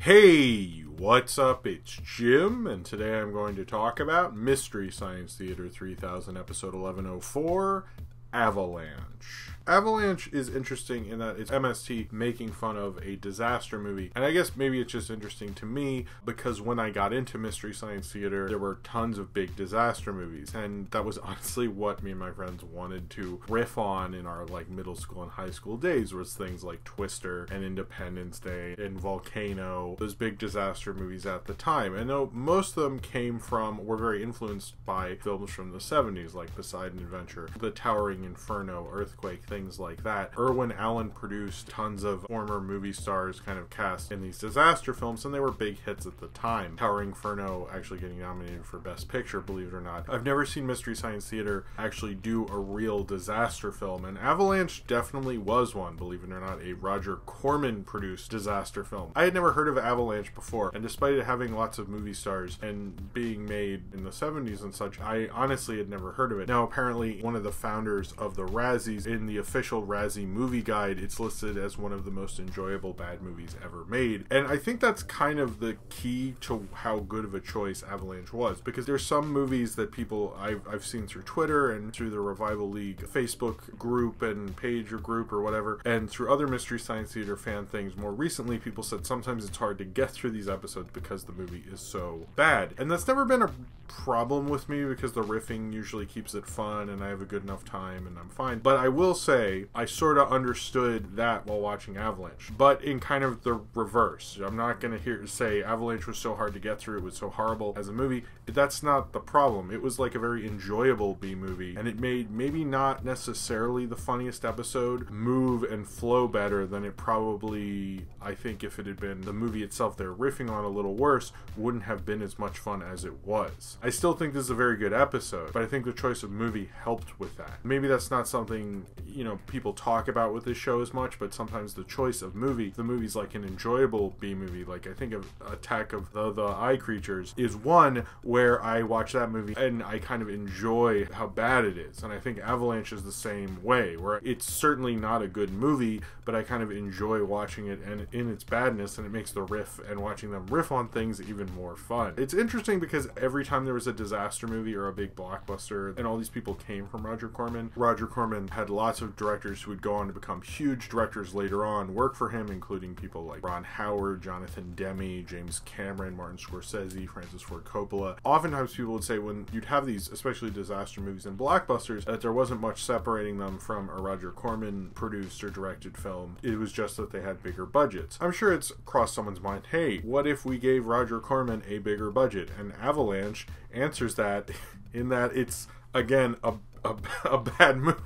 Hey, what's up? It's Jim, and today I'm going to talk about Mystery Science Theater 3000, episode 1104, Avalanche. Avalanche is interesting in that it's MST making fun of a disaster movie, and I guess maybe it's just interesting to me because when I got into Mystery Science Theater, there were tons of big disaster movies, and that was honestly what me and my friends wanted to riff on in our middle school and high school days, was things like Twister and Independence Day and Volcano, those big disaster movies at the time. And though most of them were very influenced by films from the 70s like Poseidon Adventure, The Towering Inferno, Earthquake, things like that. Irwin Allen produced tons of former movie stars kind of cast in these disaster films, and they were big hits at the time. Towering Inferno actually getting nominated for Best Picture, believe it or not. I've never seen Mystery Science Theater actually do a real disaster film, and Avalanche definitely was one, believe it or not, a Roger Corman produced disaster film. I had never heard of Avalanche before, and despite it having lots of movie stars and being made in the 70s and such, I honestly had never heard of it. Now apparently one of the founders of the Razzies, in the official Razzie movie guide, it's listed as one of the most enjoyable bad movies ever made. And I think that's kind of the key to how good of a choice Avalanche was, because there's some movies that people I've seen through Twitter and through the Revival League Facebook group and page or group or whatever, and through other Mystery Science Theater fan things more recently, people said sometimes it's hard to get through these episodes because the movie is so bad. And that's never been a problem with me because the riffing usually keeps it fun and I have a good enough time and I'm fine. But I will say I sort of understood that while watching Avalanche, but in kind of the reverse. I'm not going to say Avalanche was so hard to get through, it was so horrible as a movie. That's not the problem. It was like a very enjoyable B movie, and it made maybe not necessarily the funniest episode move and flow better than it probably, I think if it had been the movie itself they're riffing on a little worse, wouldn't have been as much fun as it was. I still think this is a very good episode, but I think the choice of movie helped with that. Maybe that's not something, people talk about with this show as much, but sometimes the choice of movie, the movie's like an enjoyable B movie, like I think of Attack of the Eye Creatures is one where I watch that movie and I kind of enjoy how bad it is. And I think Avalanche is the same way, where it's certainly not a good movie, but I kind of enjoy watching it and in its badness, and it makes the riff and watching them riff on things even more fun. It's interesting because every time there was a disaster movie or a big blockbuster, and all these people came from Roger Corman had lots of directors who would go on to become huge directors later on, work for him, including people like Ron Howard, Jonathan Demme, James Cameron, Martin Scorsese, Francis Ford Coppola. Oftentimes people would say when you'd have these, especially disaster movies and blockbusters, that there wasn't much separating them from a Roger Corman produced or directed film. It was just that they had bigger budgets. I'm sure it's crossed someone's mind, hey, what if we gave Roger Corman a bigger budget? And Avalanche answers that in that it's, again, a bad movie.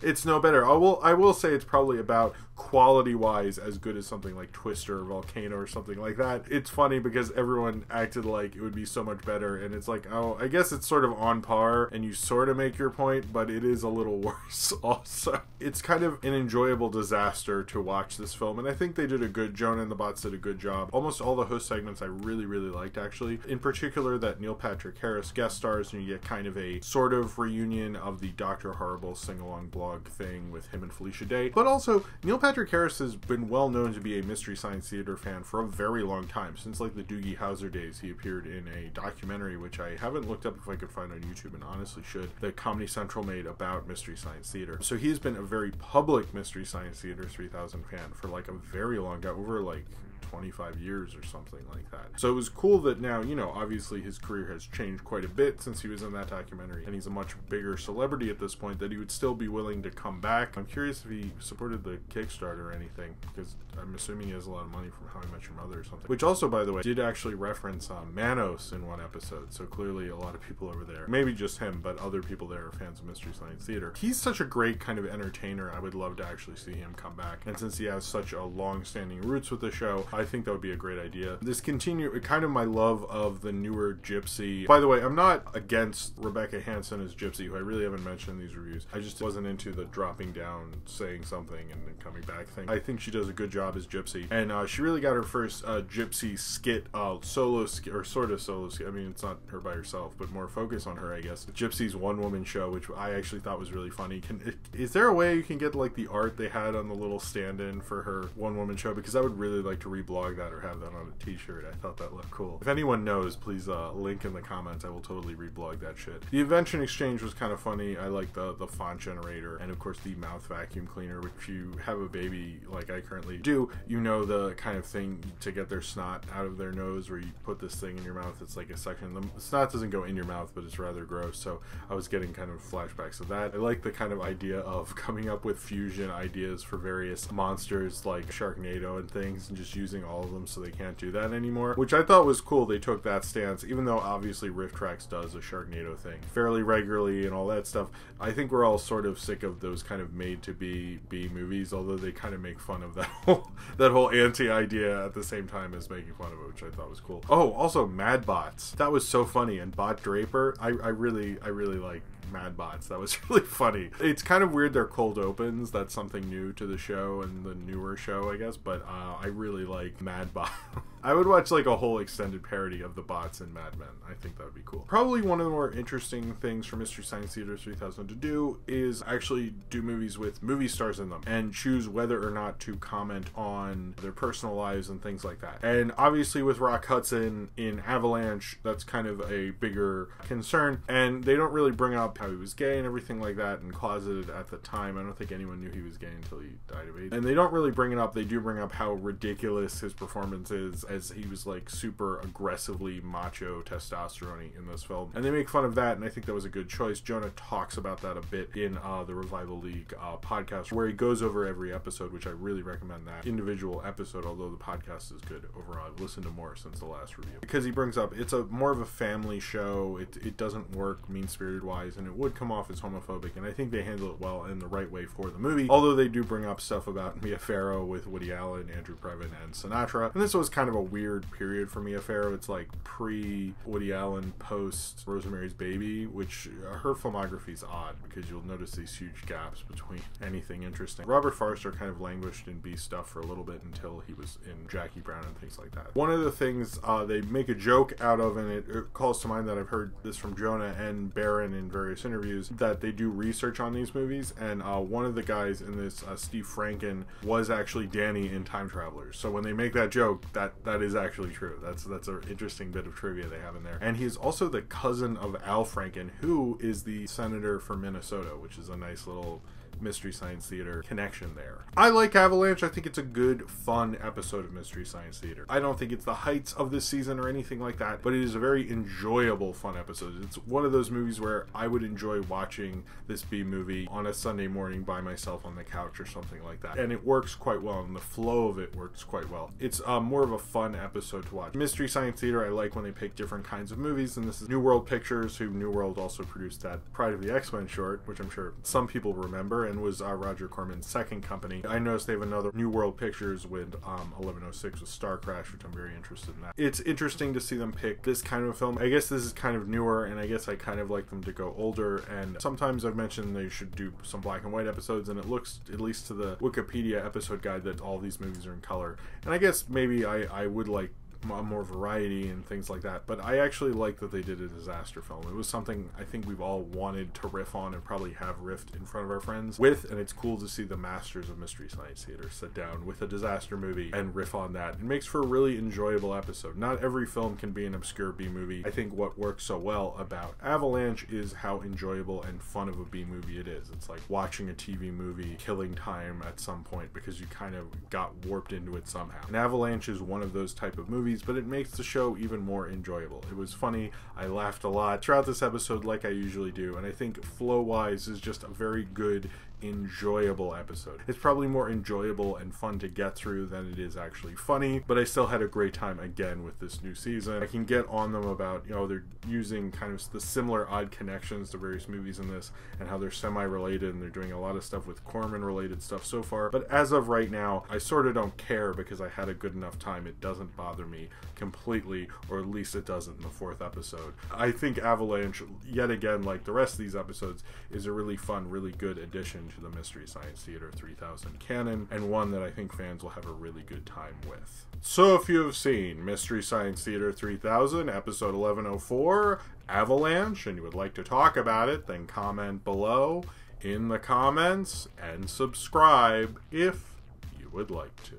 It's no better. I will say it's probably about quality wise as good as something like Twister or Volcano or something like that. It's funny because everyone acted like it would be so much better, and it's like, oh, I guess it's sort of on par and you sort of make your point, but it is a little worse also. It's kind of an enjoyable disaster to watch this film, and I think they did Jonah and the Bots did a good job. Almost all the host segments I really liked, actually. In particular, that Neil Patrick Harris guest stars, and you get kind of a sort of reunion of the Dr. Horrible sing-along blog thing with him and Felicia Day. But also, Neil Patrick Harris has been well known to be a Mystery Science Theater fan for a very long time. Since like the Doogie Howser days, he appeared in a documentary, which I haven't looked up if I could find on YouTube, and honestly should, that Comedy Central made about Mystery Science Theater. So he has been a very public Mystery Science Theater 3000 fan for like a very long time, over like 25 years or something like that. So it was cool that now, obviously his career has changed quite a bit since he was in that documentary, and he's a much bigger celebrity at this point, that he would still be willing to come back. I'm curious if he supported the Kickstarter or anything, because I'm assuming he has a lot of money from How I Met Your Mother or something. Which also, by the way, did actually reference Manos in one episode, so clearly a lot of people over there, maybe just him, but other people there are fans of Mystery Science Theater. He's such a great kind of entertainer. I would love to actually see him come back, and since he has such a long-standing roots with the show, show. I think that would be a great idea. This kind of my love of the newer Gypsy. By the way, I'm not against Rebecca Hansen as Gypsy, who I really haven't mentioned in these reviews. I just wasn't into the dropping down, saying something, and then coming back thing. I think she does a good job as Gypsy, and she really got her first Gypsy skit, solo skit, or sort of solo skit. I mean, it's not her by herself, but more focus on her, I guess. Gypsy's one-woman show, which I actually thought was really funny. Is there a way you can get like the art they had on the little stand-in for her one-woman show? Because I would really like to reblog that or have that on a t-shirt. I thought that looked cool. If anyone knows, please link in the comments. I will totally reblog that shit. The Invention exchange was kind of funny. I like the font generator, and of course the mouth vacuum cleaner, which if you have a baby like I currently do, you know the kind of thing to get their snot out of their nose, where you put this thing in your mouth. It's like a section. The snot doesn't go in your mouth, but it's rather gross, so I was getting kind of flashbacks of that. I like the kind of idea of coming up with fusion ideas for various monsters like Sharknado and things, and just using all of them so they can't do that anymore, which I thought was cool. They took that stance, even though obviously Riff Tracks does a Sharknado thing fairly regularly and all that stuff. I think we're all sort of sick of those kind of made-to-be B movies, although they kind of make fun of that whole anti-idea at the same time as making fun of it, which I thought was cool. Oh, also Mad Bots. That was so funny. And Bot Draper, I really like Mad Bots. That was really funny. It's kind of weird they're cold opens. That's something new to the show and the newer show, I guess, but I really like Mad Bot. I would watch like a whole extended parody of the bots in Mad Men. I think that would be cool. Probably one of the more interesting things for Mystery Science Theater 3000 to do is actually do movies with movie stars in them and choose whether or not to comment on their personal lives and things like that. And obviously with Rock Hudson in Avalanche, that's kind of a bigger concern, and they don't really bring up how he was gay and everything like that, and closeted at the time. I don't think anyone knew he was gay until he died of AIDS. And they don't really bring it up. They do bring up how ridiculous his performance is, as he was like super aggressively macho testosterone in this film, and they make fun of that, and I think that was a good choice. Jonah talks about that a bit in the Revival League podcast, where he goes over every episode, which I really recommend that individual episode, although the podcast is good overall. I've listened to more since the last review, because he brings up it's a more of a family show. It doesn't work mean-spirited wise, and it would come off as homophobic, and I think they handle it well in the right way for the movie, although they do bring up stuff about Mia Farrow with Woody Allen, Andrew Previn, and Sinatra. And this was kind of a weird period for Mia Farrow. It's like pre-Woody Allen, post Rosemary's Baby, which her filmography is odd, because you'll notice these huge gaps between anything interesting. Robert Forster kind of languished in B stuff for a little bit until he was in Jackie Brown and things like that. One of the things they make a joke out of, and it calls to mind that I've heard this from Jonah and Barron in various interviews, that they do research on these movies, and one of the guys in this, Steve Franken, was actually Danny in Time Travelers. So when they make that joke, that is actually true. That's an interesting bit of trivia they have in there. And he's also the cousin of Al Franken, who is the senator for Minnesota, which is a nice little Mystery Science Theater connection there. I like Avalanche. I think it's a good, fun episode of Mystery Science Theater. I don't think it's the heights of this season or anything like that, but it is a very enjoyable, fun episode. It's one of those movies where I would enjoy watching this B movie on a Sunday morning by myself on the couch or something like that. And it works quite well, and the flow of it works quite well. It's more of a fun episode to watch. Mystery Science Theater, I like when they pick different kinds of movies, and this is New World Pictures, who New World also produced that Pride of the X-Men short, which I'm sure some people remember, and was Roger Corman's second company. I noticed they have another New World Pictures with 1106 with Star Crash, which I'm very interested in that. It's interesting to see them pick this kind of a film. I guess this is kind of newer, and I guess I kind of like them to go older, and sometimes I've mentioned they should do some black and white episodes, and it looks, at least to the Wikipedia episode guide, that all these movies are in color. And I guess maybe I would like more variety and things like that, but I actually like that they did a disaster film. It was something I think we've all wanted to riff on, and probably have riffed in front of our friends with, and it's cool to see the masters of Mystery Science Theater sit down with a disaster movie and riff on that. It makes for a really enjoyable episode. Not every film can be an obscure B movie. I think what works so well about Avalanche is how enjoyable and fun of a B movie it is. It's like watching a TV movie, killing time at some point because you kind of got warped into it somehow. And Avalanche is one of those type of movies, but it makes the show even more enjoyable. It was funny. I laughed a lot throughout this episode, like I usually do, and I think flow-wise is just a very good, enjoyable episode. It's probably more enjoyable and fun to get through than it is actually funny, but I still had a great time again with this new season. I can get on them about, you know, they're using kind of the similar odd connections to various movies in this and how they're semi-related, and they're doing a lot of stuff with Corman-related stuff so far. But as of right now, I sort of don't care because I had a good enough time. It doesn't bother me completely, or at least it doesn't in the 4th episode. I think Avalanche, yet again, like the rest of these episodes, is a really fun, really good addition to the Mystery Science Theater 3000 canon, and one that I think fans will have a really good time with. So if you have seen Mystery Science Theater 3000, episode 1104, Avalanche, and you would like to talk about it, then comment below in the comments and subscribe if you would like to.